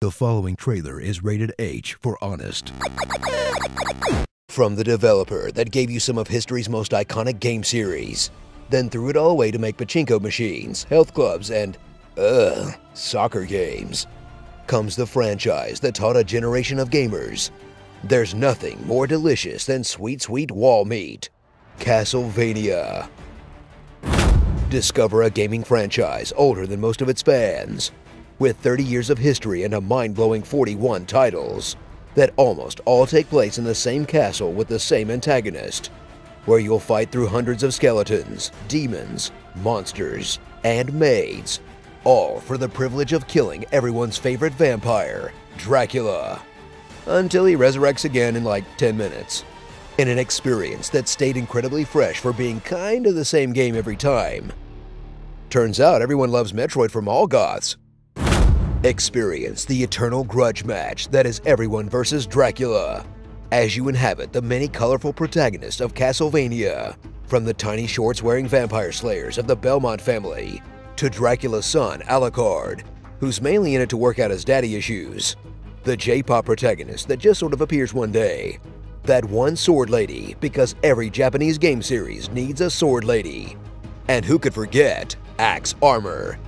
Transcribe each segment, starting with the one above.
The following trailer is rated H for honest. From the developer that gave you some of history's most iconic game series, then threw it all away to make pachinko machines, health clubs, and, soccer games, comes the franchise that taught a generation of gamers there's nothing more delicious than sweet, sweet wall meat. Castlevania. Discover a gaming franchise older than most of its fans, with 30 years of history and a mind-blowing 41 titles that almost all take place in the same castle with the same antagonist, where you'll fight through hundreds of skeletons, demons, monsters, and maids, all for the privilege of killing everyone's favorite vampire, Dracula, until he resurrects again in like 10 minutes. In an experience that stayed incredibly fresh for being kind of the same game every time. Turns out everyone loves Metroid from all goths. Experience the eternal grudge match that is everyone versus Dracula, as you inhabit the many colorful protagonists of Castlevania, from the tiny shorts-wearing vampire slayers of the Belmont family, to Dracula's son, Alucard, who's mainly in it to work out his daddy issues, the J-pop protagonist that just sort of appears one day, that one sword lady, because every Japanese game series needs a sword lady, and who could forget Axe Armor.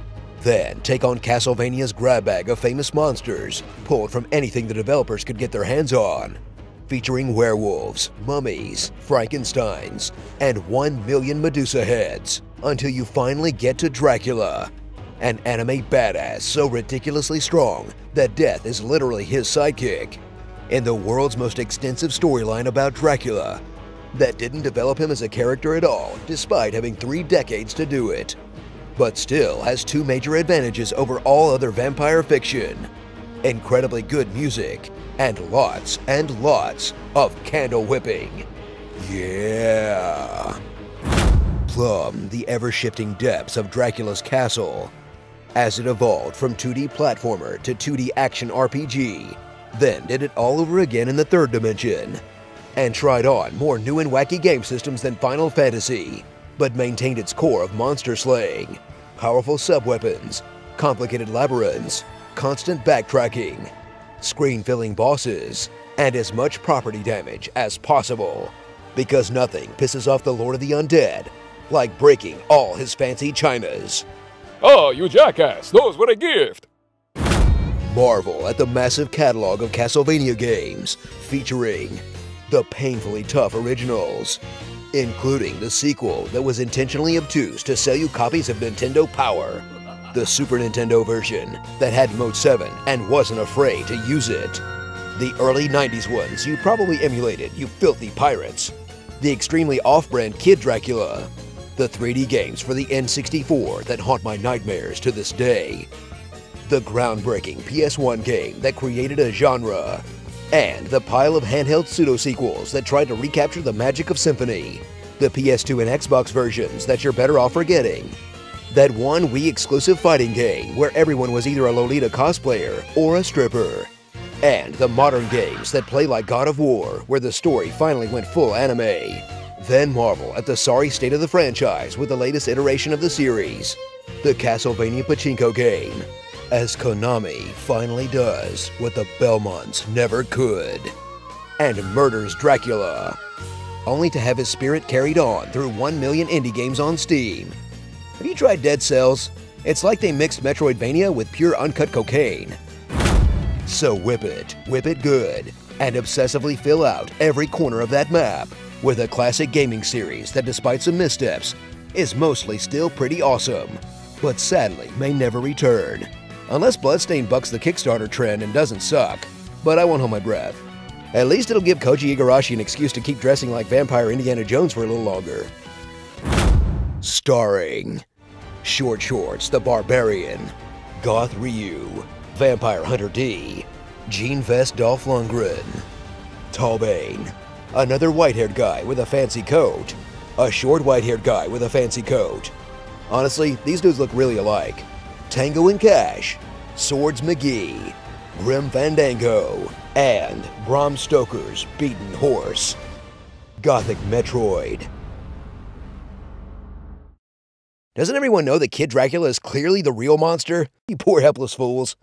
Then take on Castlevania's grab bag of famous monsters, pulled from anything the developers could get their hands on, featuring werewolves, mummies, Frankensteins, and 1 million Medusa heads, until you finally get to Dracula, an anime badass so ridiculously strong that death is literally his sidekick, in the world's most extensive storyline about Dracula that didn't develop him as a character at all, despite having 3 decades to do it, but still has 2 major advantages over all other vampire fiction: incredibly good music and lots of candle whipping. Yeah! Plumb the ever-shifting depths of Dracula's castle as it evolved from 2D platformer to 2D action RPG, then did it all over again in the 3rd dimension, and tried on more new and wacky game systems than Final Fantasy, but maintained its core of monster slaying, powerful sub-weapons, complicated labyrinths, constant backtracking, screen-filling bosses, and as much property damage as possible, because nothing pisses off the Lord of the Undead like breaking all his fancy chinas. Oh, you jackass, those were a gift! Marvel at the massive catalog of Castlevania games featuring the painfully tough originals, including the sequel that was intentionally obtuse to sell you copies of Nintendo Power, the Super Nintendo version that had Mode 7 and wasn't afraid to use it, the early 90s ones you probably emulated, you filthy pirates, the extremely off-brand Kid Dracula, the 3D games for the N64 that haunt my nightmares to this day, the groundbreaking PS1 game that created a genre, and the pile of handheld pseudo-sequels that tried to recapture the magic of Symphony, the PS2 and Xbox versions that you're better off forgetting, that one Wii-exclusive fighting game where everyone was either a Lolita cosplayer or a stripper, and the modern games that play like God of War where the story finally went full anime. Then marvel at the sorry state of the franchise with the latest iteration of the series, the Castlevania Pachinko game, as Konami finally does what the Belmonts never could, and murders Dracula, only to have his spirit carried on through 1 million indie games on Steam. Have you tried Dead Cells? It's like they mixed Metroidvania with pure uncut cocaine. So whip it good, and obsessively fill out every corner of that map with a classic gaming series that, despite some missteps, is mostly still pretty awesome, but sadly may never return. Unless Bloodstained bucks the Kickstarter trend and doesn't suck, but I won't hold my breath. At least it'll give Koji Igarashi an excuse to keep dressing like vampire Indiana Jones for a little longer. Starring Short Shorts the Barbarian, Goth Ryu, Vampire Hunter D, Gene Vest Dolph Lundgren, Talbane, another white-haired guy with a fancy coat, a short white-haired guy with a fancy coat. Honestly, these dudes look really alike. Tango and Cash, Swords McGee, Grim Fandango, and Bram Stoker's Beaten Horse. Gothic Metroid. Doesn't everyone know that Kid Dracula is clearly the real monster? You poor helpless fools.